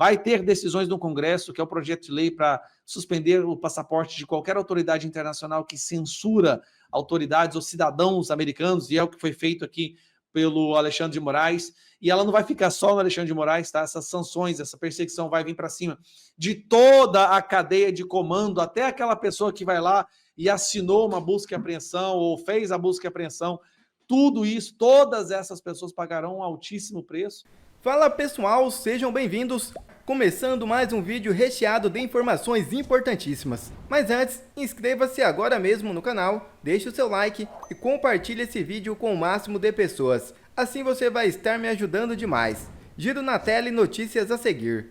vai ter decisões no Congresso, que é o projeto de lei para suspender o passaporte de qualquer autoridade internacional que censura autoridades ou cidadãos americanos, e é o que foi feito aqui pelo Alexandre de Moraes, e ela não vai ficar só no Alexandre de Moraes, tá? Essas sanções, essa perseguição vai vir para cima de toda a cadeia de comando, até aquela pessoa que vai lá e assinou uma busca e apreensão ou fez a busca e apreensão. Tudo isso, todas essas pessoas pagarão um altíssimo preço. Fala pessoal, sejam bem-vindos! Começando mais um vídeo recheado de informações importantíssimas. Mas antes, inscreva-se agora mesmo no canal, deixe o seu like e compartilhe esse vídeo com o máximo de pessoas. Assim você vai estar me ajudando demais. Giro na tela e notícias a seguir.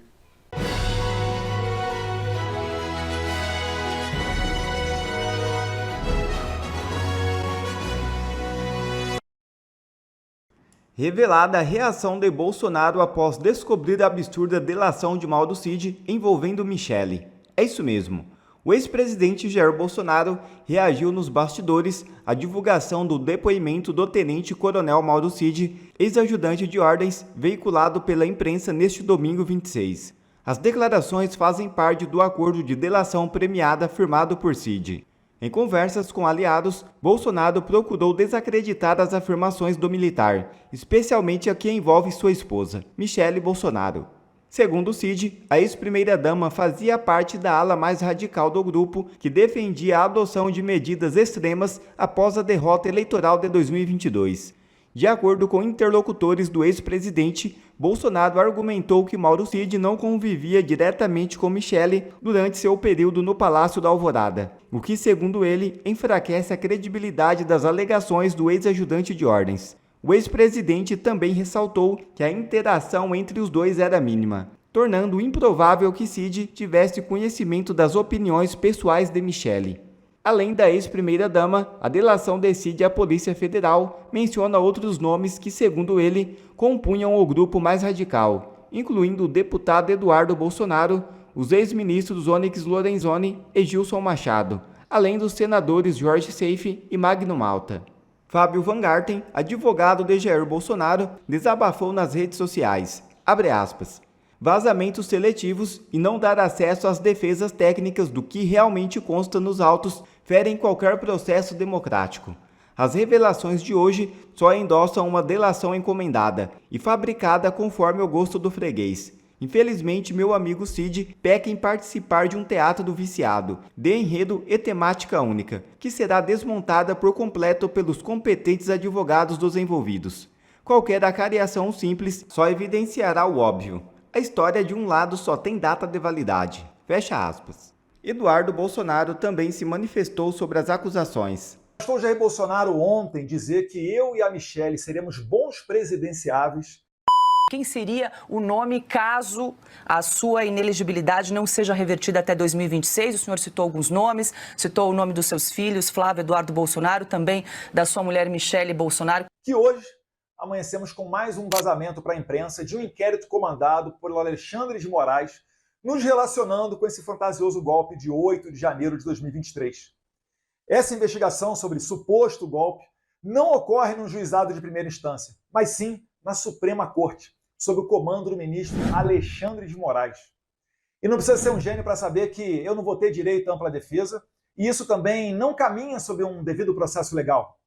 Revelada a reação de Bolsonaro após descobrir a absurda delação de Mauro Cid envolvendo Michele. É isso mesmo. O ex-presidente Jair Bolsonaro reagiu nos bastidores à divulgação do depoimento do tenente-coronel Mauro Cid, ex-ajudante de ordens, veiculado pela imprensa neste domingo 26. As declarações fazem parte do acordo de delação premiada firmado por Cid. Em conversas com aliados, Bolsonaro procurou desacreditar as afirmações do militar, especialmente a que envolve sua esposa, Michele Bolsonaro. Segundo Cid, a ex-primeira-dama fazia parte da ala mais radical do grupo que defendia a adoção de medidas extremas após a derrota eleitoral de 2022. De acordo com interlocutores do ex-presidente, Bolsonaro argumentou que Mauro Cid não convivia diretamente com Michele durante seu período no Palácio da Alvorada, o que, segundo ele, enfraquece a credibilidade das alegações do ex-ajudante de ordens. O ex-presidente também ressaltou que a interação entre os dois era mínima, tornando improvável que Cid tivesse conhecimento das opiniões pessoais de Michele. Além da ex-primeira-dama, a delação de Cid à Polícia Federal menciona outros nomes que, segundo ele, compunham o grupo mais radical, incluindo o deputado Eduardo Bolsonaro, os ex-ministros Onyx Lorenzoni e Gilson Machado, além dos senadores Jorge Seife e Magno Malta. Fábio Van Garten, advogado de Jair Bolsonaro, desabafou nas redes sociais, abre aspas, vazamentos seletivos e não dar acesso às defesas técnicas do que realmente consta nos autos ferem qualquer processo democrático. As revelações de hoje só endossam uma delação encomendada e fabricada conforme o gosto do freguês. Infelizmente, meu amigo Cid peca em participar de um teatro do viciado, de enredo e temática única, que será desmontada por completo pelos competentes advogados dos envolvidos. Qualquer acariação simples só evidenciará o óbvio. A história de um lado só tem data de validade. Fecha aspas. Eduardo Bolsonaro também se manifestou sobre as acusações. Bastou Jair Bolsonaro ontem dizer que eu e a Michele seremos bons presidenciáveis. Quem seria o nome caso a sua inelegibilidade não seja revertida até 2026? O senhor citou alguns nomes, citou o nome dos seus filhos, Flávio Eduardo Bolsonaro, também da sua mulher Michele Bolsonaro. Que hoje amanhecemos com mais um vazamento para a imprensa de um inquérito comandado por Alexandre de Moraes, nos relacionando com esse fantasioso golpe de 8 de janeiro de 2023. Essa investigação sobre suposto golpe não ocorre no juizado de primeira instância, mas sim na Suprema Corte, sob o comando do ministro Alexandre de Moraes. E não precisa ser um gênio para saber que eu não vou ter direito à ampla defesa, e isso também não caminha sob um devido processo legal.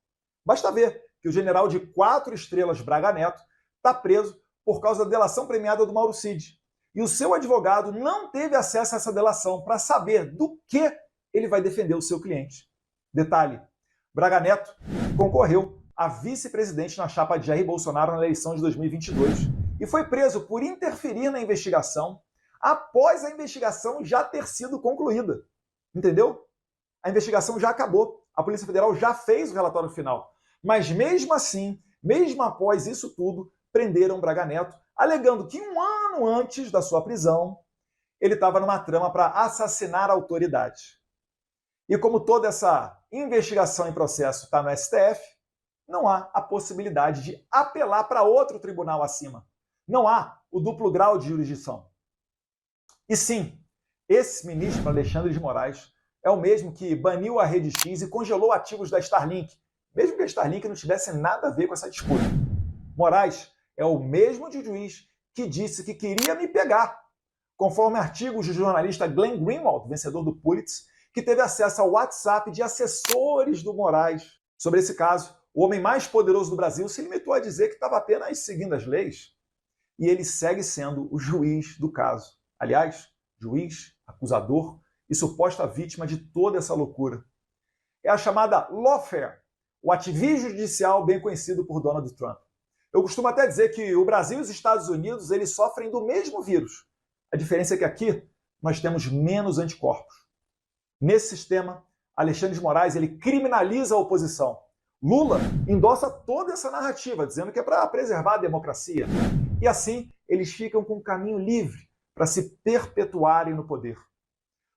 Basta ver que o general de 4 estrelas Braga Neto está preso por causa da delação premiada do Mauro Cid. E o seu advogado não teve acesso a essa delação para saber do que ele vai defender o seu cliente. Detalhe, Braga Neto concorreu a vice-presidente na chapa de Jair Bolsonaro na eleição de 2022 e foi preso por interferir na investigação após a investigação já ter sido concluída. Entendeu? A investigação já acabou. A Polícia Federal já fez o relatório final. Mas mesmo assim, mesmo após isso tudo, prenderam Braga Neto, alegando que um ano antes da sua prisão, ele estava numa trama para assassinar a autoridade. E como toda essa investigação em processo está no STF, não há a possibilidade de apelar para outro tribunal acima. Não há o duplo grau de jurisdição. E sim, esse ministro Alexandre de Moraes é o mesmo que baniu a Rede X e congelou ativos da Starlink, mesmo que a Starlink não tivesse nada a ver com essa disputa. Moraes é o mesmo juiz que disse que queria me pegar conforme artigos do jornalista Glenn Greenwald, vencedor do Pulitzer, que teve acesso ao WhatsApp de assessores do Moraes. Sobre esse caso, o homem mais poderoso do Brasil se limitou a dizer que estava apenas seguindo as leis. E ele segue sendo o juiz do caso. Aliás, juiz, acusador e suposta vítima de toda essa loucura. É a chamada lawfare, o ativismo judicial bem conhecido por Donald Trump. Eu costumo até dizer que o Brasil e os Estados Unidos eles sofrem do mesmo vírus. A diferença é que aqui nós temos menos anticorpos. Nesse sistema, Alexandre de Moraes ele criminaliza a oposição. Lula endossa toda essa narrativa, dizendo que é para preservar a democracia. E assim, eles ficam com um caminho livre para se perpetuarem no poder.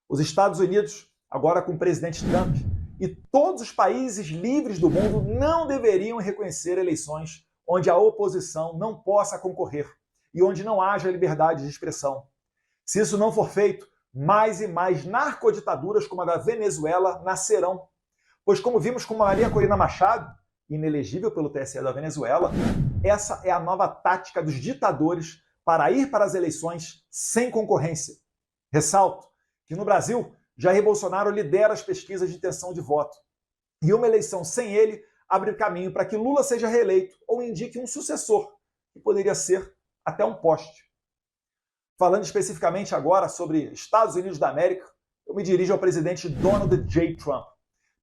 Os Estados Unidos, agora com o presidente Trump, e todos os países livres do mundo não deveriam reconhecer eleições onde a oposição não possa concorrer e onde não haja liberdade de expressão. Se isso não for feito, mais e mais narcoditaduras como a da Venezuela nascerão. Pois como vimos com Maria Corina Machado, inelegível pelo TSE da Venezuela, essa é a nova tática dos ditadores para ir para as eleições sem concorrência. Ressalto que no Brasil, Jair Bolsonaro lidera as pesquisas de intenção de voto. E uma eleição sem ele abre caminho para que Lula seja reeleito ou indique um sucessor, que poderia ser até um poste. Falando especificamente agora sobre Estados Unidos da América, eu me dirijo ao presidente Donald J. Trump,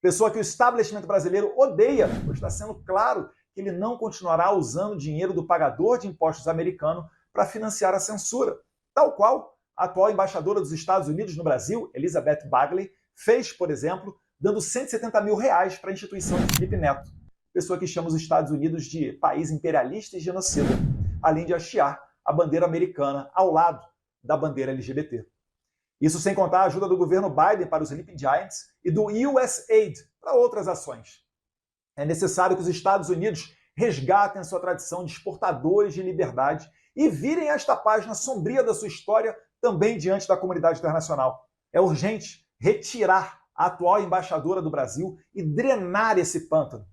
pessoa que o establishment brasileiro odeia, pois está sendo claro que ele não continuará usando dinheiro do pagador de impostos americano para financiar a censura, tal qual a atual embaixadora dos Estados Unidos no Brasil, Elizabeth Bagley, fez, por exemplo, dando R$170 mil para a instituição de Felipe Neto, pessoa que chama os Estados Unidos de país imperialista e genocida, além de hastear a bandeira americana ao lado da bandeira LGBT. Isso sem contar a ajuda do governo Biden para os Sleeping Giants e do USAID para outras ações. É necessário que os Estados Unidos resgatem a sua tradição de exportadores de liberdade e virem esta página sombria da sua história também diante da comunidade internacional. É urgente retirar a atual embaixadora do Brasil e drenar esse pântano.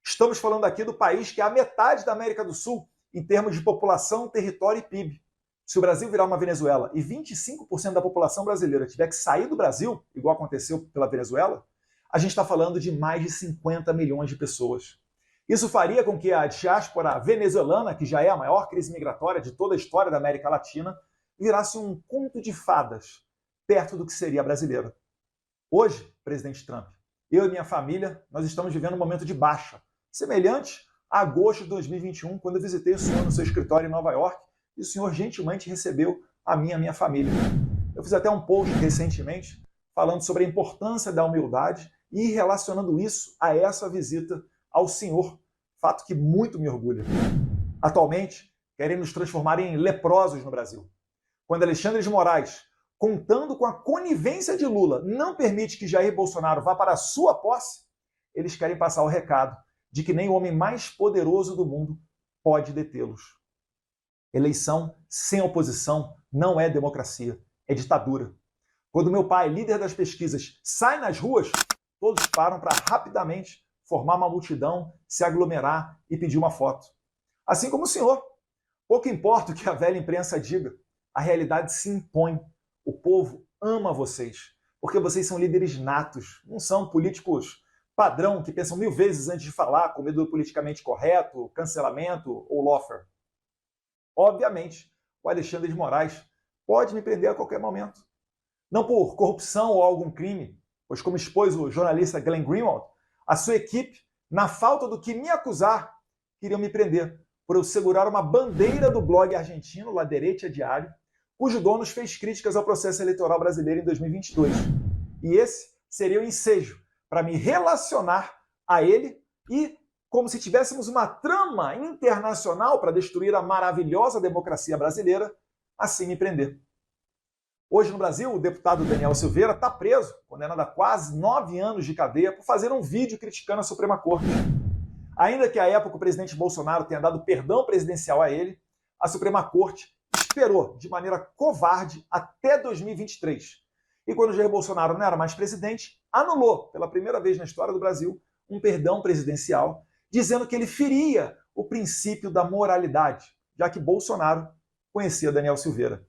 Estamos falando aqui do país que é a metade da América do Sul em termos de população, território e PIB. Se o Brasil virar uma Venezuela e 25% da população brasileira tiver que sair do Brasil, igual aconteceu pela Venezuela, a gente está falando de mais de 50 milhões de pessoas. Isso faria com que a diáspora venezuelana, que já é a maior crise migratória de toda a história da América Latina, virasse um conto de fadas, perto do que seria a brasileira. Hoje, presidente Trump, eu e minha família, nós estamos vivendo um momento de baixa, semelhante a agosto de 2021, quando eu visitei o senhor no seu escritório em Nova York, e o senhor gentilmente recebeu a minha família. Eu fiz até um post recentemente falando sobre a importância da humildade e relacionando isso a essa visita ao senhor, fato que muito me orgulha. Atualmente, querem nos transformar em leprosos no Brasil. Quando Alexandre de Moraes, contando com a conivência de Lula, não permite que Jair Bolsonaro vá para a sua posse, eles querem passar o recado de que nem o homem mais poderoso do mundo pode detê-los. Eleição sem oposição não é democracia, é ditadura. Quando meu pai, líder das pesquisas, sai nas ruas, todos param para rapidamente formar uma multidão, se aglomerar e pedir uma foto. Assim como o senhor. Pouco importa o que a velha imprensa diga, a realidade se impõe. O povo ama vocês, porque vocês são líderes natos, não são políticos padrão que pensam 1000 vezes antes de falar, com medo do politicamente correto, cancelamento ou lawfare. Obviamente, o Alexandre de Moraes pode me prender a qualquer momento. Não por corrupção ou algum crime, pois como expôs o jornalista Glenn Greenwald, a sua equipe, na falta do que me acusar, queriam me prender por eu segurar uma bandeira do blog argentino La Derecha Diário, cujo dono fez críticas ao processo eleitoral brasileiro em 2022. E esse seria o ensejo para me relacionar a ele e, como se tivéssemos uma trama internacional para destruir a maravilhosa democracia brasileira, assim me prender. Hoje no Brasil, o deputado Daniel Silveira está preso, condenado a quase 9 anos de cadeia por fazer um vídeo criticando a Suprema Corte. Ainda que à época o presidente Bolsonaro tenha dado perdão presidencial a ele, a Suprema Corte esperou de maneira covarde até 2023. E quando Jair Bolsonaro não era mais presidente, anulou, pela primeira vez na história do Brasil, um perdão presidencial, dizendo que ele feria o princípio da moralidade, já que Bolsonaro conhecia Daniel Silveira.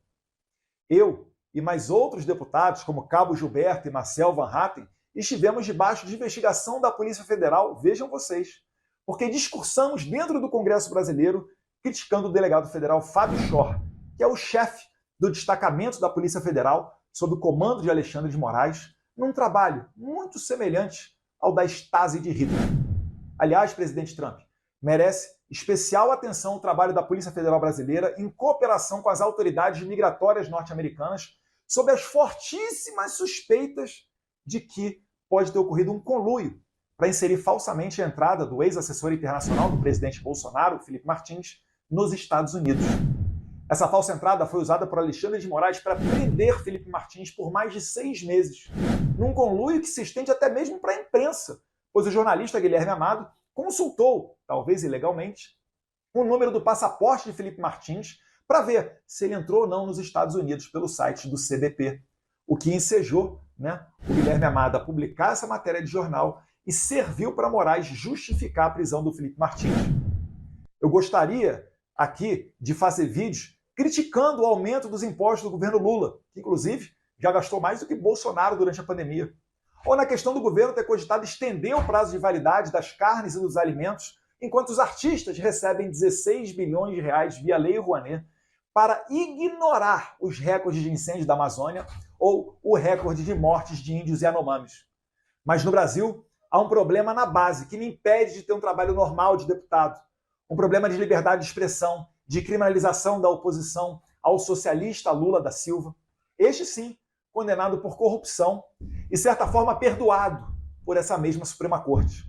Eu e mais outros deputados, como Cabo Gilberto e Marcel Van Hatten, estivemos debaixo de investigação da Polícia Federal, vejam vocês, porque discursamos dentro do Congresso brasileiro criticando o delegado federal Fábio Schor, que é o chefe do destacamento da Polícia Federal sob o comando de Alexandre de Moraes, num trabalho muito semelhante ao da Stasi de Hitler. Aliás, presidente Trump, merece especial atenção o trabalho da Polícia Federal Brasileira em cooperação com as autoridades migratórias norte-americanas sob as fortíssimas suspeitas de que pode ter ocorrido um conluio para inserir falsamente a entrada do ex-assessor internacional do presidente Bolsonaro, Felipe Martins, nos Estados Unidos. Essa falsa entrada foi usada por Alexandre de Moraes para prender Felipe Martins por mais de 6 meses, num conluio que se estende até mesmo para a imprensa, pois o jornalista Guilherme Amado consultou, talvez ilegalmente, o número do passaporte de Felipe Martins para ver se ele entrou ou não nos Estados Unidos pelo site do CBP, o que ensejou, o Guilherme Amado a publicar essa matéria de jornal e serviu para Moraes justificar a prisão do Felipe Martins. Eu gostaria aqui de fazer vídeos criticando o aumento dos impostos do governo Lula, que inclusive já gastou mais do que Bolsonaro durante a pandemia. Ou na questão do governo ter cogitado estender o prazo de validade das carnes e dos alimentos, enquanto os artistas recebem 16 bilhões de reais via Lei Rouanet para ignorar os recordes de incêndio da Amazônia ou o recorde de mortes de índios e anomames. Mas no Brasil, há um problema na base que me impede de ter um trabalho normal de deputado. Um problema de liberdade de expressão, de criminalização da oposição ao socialista Lula da Silva. Este sim, condenado por corrupção e, de certa forma, perdoado por essa mesma Suprema Corte.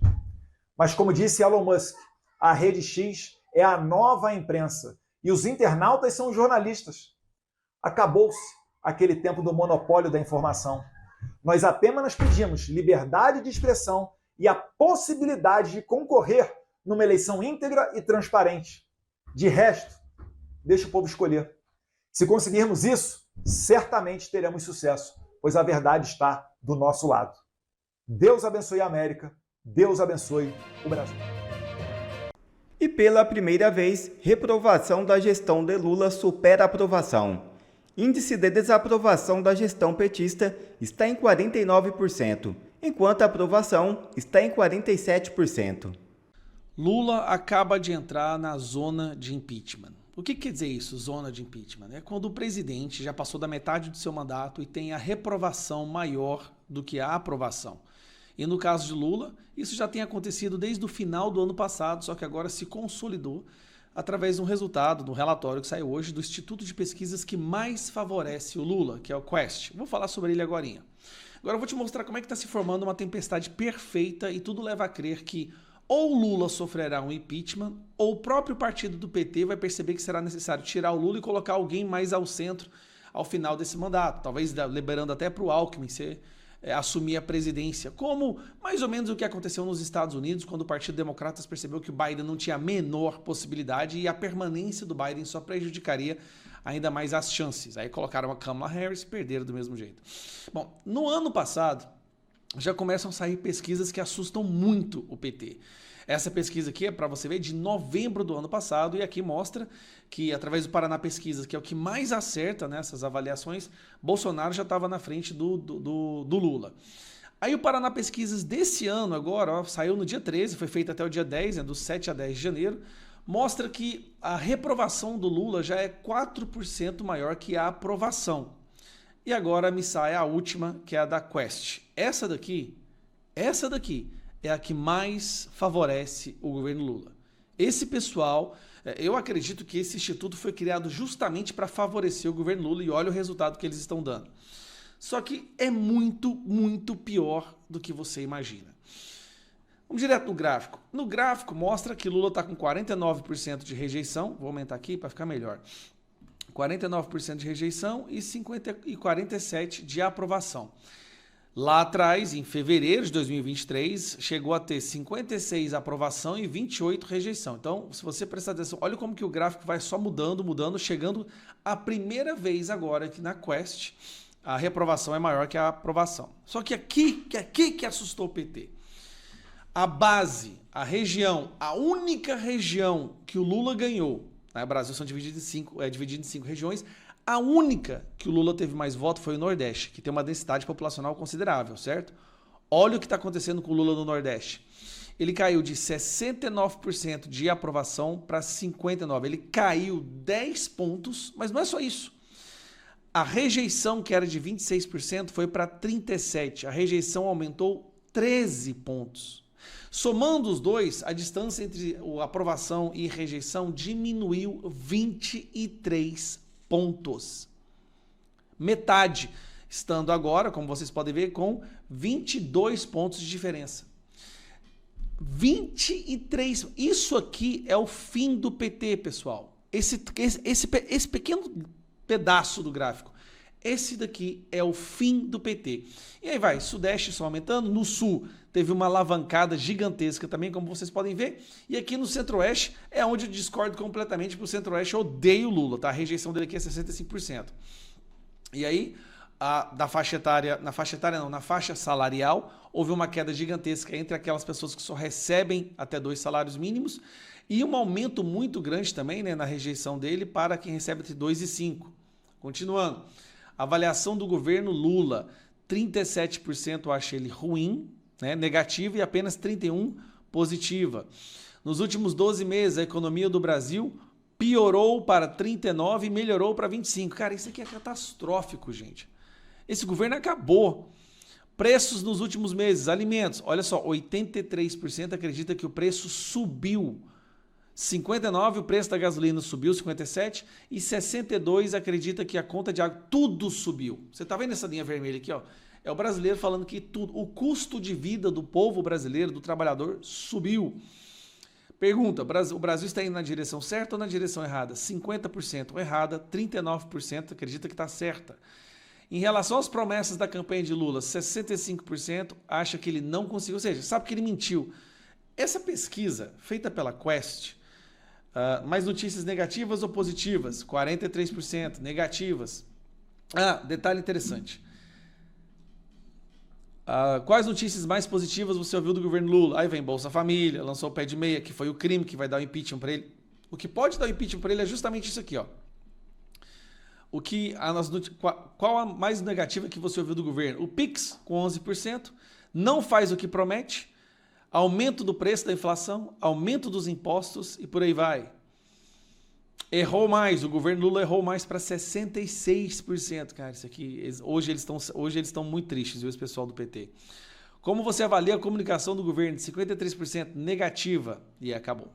Mas, como disse Elon Musk, a Rede X é a nova imprensa e os internautas são os jornalistas. Acabou-se aquele tempo do monopólio da informação. Nós apenas pedimos liberdade de expressão e a possibilidade de concorrer numa eleição íntegra e transparente. De resto, deixa o povo escolher. Se conseguirmos isso, certamente teremos sucesso, pois a verdade está do nosso lado. Deus abençoe a América, Deus abençoe o Brasil. E pela primeira vez, reprovação da gestão de Lula supera a aprovação. Índice de desaprovação da gestão petista está em 49%, enquanto a aprovação está em 47%. Lula acaba de entrar na zona de impeachment. O que quer dizer isso, zona de impeachment? É quando o presidente já passou da metade do seu mandato e tem a reprovação maior do que a aprovação. E no caso de Lula, isso já tem acontecido desde o final do ano passado, só que agora se consolidou através de um resultado, do relatório que saiu hoje do Instituto de Pesquisas que mais favorece o Lula, que é o Quest. Vou falar sobre ele agorinha. Agora eu vou te mostrar como é que está se formando uma tempestade perfeita e tudo leva a crer que ou o Lula sofrerá um impeachment, ou o próprio partido do PT vai perceber que será necessário tirar o Lula e colocar alguém mais ao centro ao final desse mandato, talvez liberando até para o Alckmin assumir a presidência, como mais ou menos o que aconteceu nos Estados Unidos, quando o Partido Democrata percebeu que o Biden não tinha a menor possibilidade e a permanência do Biden só prejudicaria ainda mais as chances. Aí colocaram a Kamala Harris e perderam do mesmo jeito. Bom, no ano passado, já começam a sair pesquisas que assustam muito o PT. Essa pesquisa aqui é para você ver de novembro do ano passado e aqui mostra que através do Paraná Pesquisas, que é o que mais acerta nessas avaliações, Bolsonaro já estava na frente do Lula. Aí o Paraná Pesquisas desse ano agora, saiu no dia 13, foi feito até o dia 10, do 7 a 10 de janeiro, mostra que a reprovação do Lula já é 4% maior que a aprovação. E agora me sai a última, que é a da Quest. Essa daqui é a que mais favorece o governo Lula. Esse pessoal, eu acredito que esse instituto foi criado justamente para favorecer o governo Lula e olha o resultado que eles estão dando. Só que é muito, muito pior do que você imagina. Vamos direto no gráfico. No gráfico mostra que Lula está com 49% de rejeição, vou aumentar aqui para ficar melhor. 49% de rejeição e 47% de aprovação. Lá atrás, em fevereiro de 2023, chegou a ter 56 aprovação e 28 rejeição. Então, se você prestar atenção, olha como que o gráfico vai só mudando, chegando a primeira vez agora que na Quest a reprovação é maior que a aprovação. Só que aqui que assustou o PT. A base, a região, a única região que o Lula ganhou, o Brasil são divididos em 5 regiões, A única que o Lula teve mais voto foi o Nordeste, que tem uma densidade populacional considerável, certo? Olha o que está acontecendo com o Lula no Nordeste. Ele caiu de 69% de aprovação para 59%. Ele caiu 10 pontos, mas não é só isso. A rejeição, que era de 26%, foi para 37%. A rejeição aumentou 13 pontos. Somando os dois, a distância entre a aprovação e rejeição diminuiu 23 pontos. Metade, estando agora, como vocês podem ver, com 22 pontos de diferença. 23. Isso aqui é o fim do PT, pessoal. Esse pequeno pedaço do gráfico. Esse daqui é o fim do PT. E aí vai, Sudeste só aumentando, no Sul teve uma alavancada gigantesca também, como vocês podem ver, e aqui no Centro-Oeste é onde eu discordo completamente, porque o Centro-Oeste odeia o Lula, tá? A rejeição dele aqui é 65%. E aí, na faixa salarial, houve uma queda gigantesca entre aquelas pessoas que só recebem até 2 salários mínimos, e um aumento muito grande também, né, na rejeição dele para quem recebe entre 2 e 5. Continuando. Avaliação do governo Lula, 37% acha ele ruim, né, negativo, e apenas 31% positiva. Nos últimos 12 meses, a economia do Brasil piorou para 39% e melhorou para 25%. Cara, isso aqui é catastrófico, gente. Esse governo acabou. Preços nos últimos meses, alimentos, olha só, 83% acredita que o preço subiu. 59% o preço da gasolina subiu, 57%, e 62% acredita que a conta de água, tudo subiu. Você está vendo essa linha vermelha aqui, ó? É o brasileiro falando que tudo, o custo de vida do povo brasileiro, do trabalhador, subiu. Pergunta, o Brasil está indo na direção certa ou na direção errada? 50% errada, 39% acredita que está certa. Em relação às promessas da campanha de Lula, 65% acha que ele não conseguiu, ou seja, sabe que ele mentiu. Essa pesquisa, feita pela Quest, mais notícias negativas ou positivas? 43% negativas. Detalhe interessante. Quais notícias mais positivas você ouviu do governo Lula? Aí vem Bolsa Família, lançou o pé de meia, que foi o crime que vai dar o impeachment para ele. O que pode dar o impeachment para ele é justamente isso aqui, ó. Qual a mais negativa que você ouviu do governo? O Pix, com 11%, não faz o que promete, aumento do preço da inflação, aumento dos impostos e por aí vai. Errou mais, o governo Lula errou mais para 66%. Cara, isso aqui, hoje eles estão muito tristes, viu, esse pessoal do PT. Como você avalia a comunicação do governo? 53% negativa e acabou.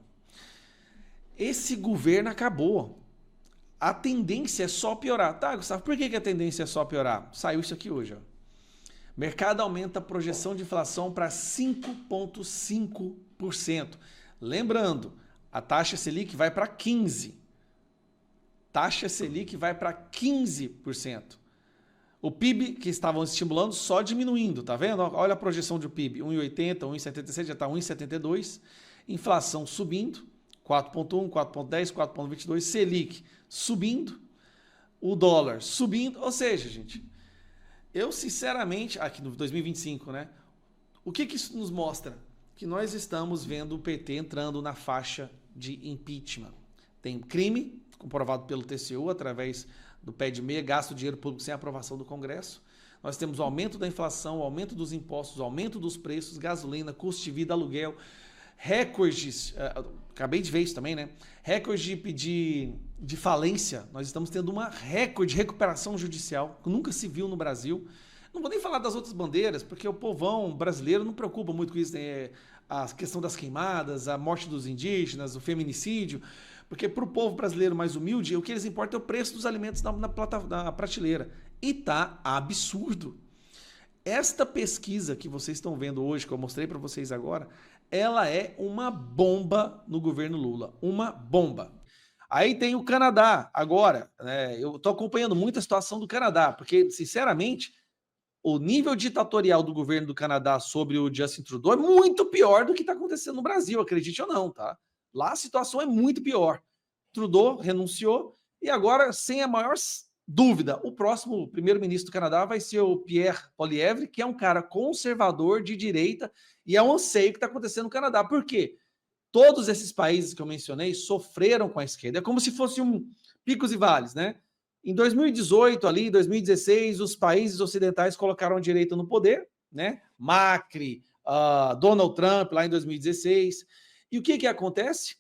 Esse governo acabou. A tendência é só piorar. Tá, Gustavo, por que a tendência é só piorar? Saiu isso aqui hoje, ó. Mercado aumenta a projeção de inflação para 5,5%. Lembrando, a taxa Selic vai para 15%. Taxa Selic vai para 15%. O PIB que estavam estimulando só diminuindo, tá vendo? Olha a projeção de PIB, 1,80, 1,77, já está 1,72. Inflação subindo, 4,1, 4,10, 4,22. Selic subindo, o dólar subindo. Ou seja, gente, eu sinceramente, aqui no 2025, né? O que isso nos mostra? Que nós estamos vendo o PT entrando na faixa de impeachment. Tem crime comprovado pelo TCU através do pé de meia, gasto dinheiro público sem aprovação do Congresso. Nós temos o aumento da inflação, o aumento dos impostos, o aumento dos preços, gasolina, custo de vida, aluguel, recordes, acabei de ver isso também, né? Recorde de falência. Nós estamos tendo uma recorde de recuperação judicial que nunca se viu no Brasil. Não vou nem falar das outras bandeiras, porque o povão brasileiro não preocupa muito com isso, né? A questão das queimadas, a morte dos indígenas, o feminicídio, porque para o povo brasileiro mais humilde, o que eles importam é o preço dos alimentos na prateleira. E tá absurdo. Esta pesquisa que vocês estão vendo hoje, que eu mostrei para vocês agora, ela é uma bomba no governo Lula. Uma bomba. Aí tem o Canadá agora, né? Eu estou acompanhando muito a situação do Canadá, porque, sinceramente, o nível ditatorial do governo do Canadá sobre o Justin Trudeau é muito pior do que está acontecendo no Brasil, acredite ou não, tá? Lá a situação é muito pior. Trudeau renunciou e agora, sem a maior dúvida, o próximo primeiro-ministro do Canadá vai ser o Pierre Poilievre, que é um cara conservador de direita, e é um anseio que está acontecendo no Canadá. Por quê? Todos esses países que eu mencionei sofreram com a esquerda. É como se fosse um picos e vales, né? Em 2018, ali, 2016, os países ocidentais colocaram a direita no poder, né? Macri, Donald Trump, lá em 2016. E o que acontece?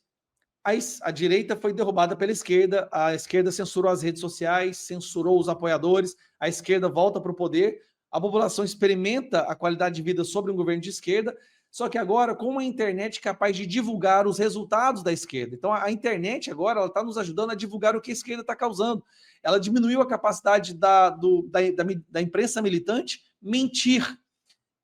A direita foi derrubada pela esquerda, a esquerda censurou as redes sociais, censurou os apoiadores, a esquerda volta para o poder, a população experimenta a qualidade de vida sobre um governo de esquerda, só que agora com uma internet capaz de divulgar os resultados da esquerda. Então a internet agora está nos ajudando a divulgar o que a esquerda está causando. Ela diminuiu a capacidade da imprensa militante mentir.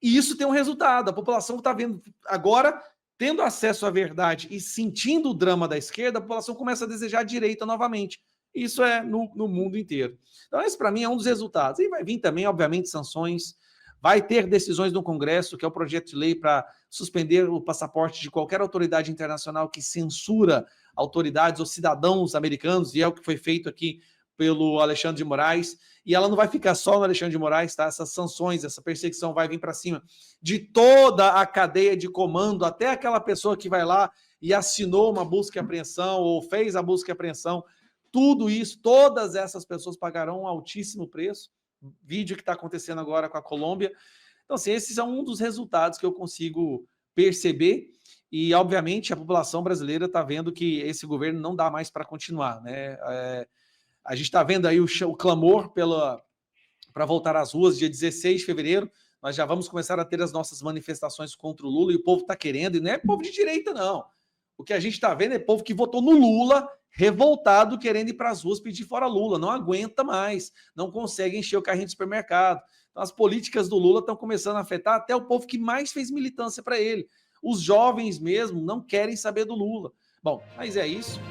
E isso tem um resultado. A população está vendo agora, tendo acesso à verdade e sentindo o drama da esquerda, a população começa a desejar a direita novamente. Isso é no mundo inteiro. Então, esse, para mim, é um dos resultados. E vai vir também, obviamente, sanções. Vai ter decisões no Congresso, que é o projeto de lei para suspender o passaporte de qualquer autoridade internacional que censura autoridades ou cidadãos americanos, e é o que foi feito aqui pelo Alexandre de Moraes. E ela não vai ficar só no Alexandre de Moraes, tá? Essas sanções, essa perseguição vai vir para cima de toda a cadeia de comando, até aquela pessoa que vai lá e assinou uma busca e apreensão ou fez a busca e apreensão. Tudo isso, todas essas pessoas pagarão um altíssimo preço. Vídeo que está acontecendo agora com a Colômbia. Então, assim, esses são um dos resultados que eu consigo perceber. E, obviamente, a população brasileira está vendo que esse governo não dá mais para continuar, né? A gente está vendo aí o clamor para voltar às ruas dia 16 de fevereiro. Nós já vamos começar a ter as nossas manifestações contra o Lula e o povo está querendo, e não é povo de direita, não. O que a gente está vendo é povo que votou no Lula, revoltado, querendo ir para as ruas pedir fora Lula. Não aguenta mais, não consegue encher o carrinho de supermercado. Então, as políticas do Lula estão começando a afetar até o povo que mais fez militância para ele. Os jovens mesmo não querem saber do Lula. Bom, mas é isso.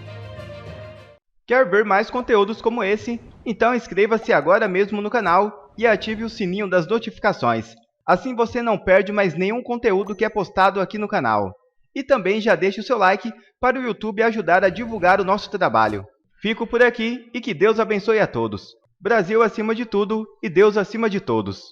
Quer ver mais conteúdos como esse? Então inscreva-se agora mesmo no canal e ative o sininho das notificações. Assim você não perde mais nenhum conteúdo que é postado aqui no canal. E também já deixe o seu like para o YouTube ajudar a divulgar o nosso trabalho. Fico por aqui e que Deus abençoe a todos. Brasil acima de tudo e Deus acima de todos.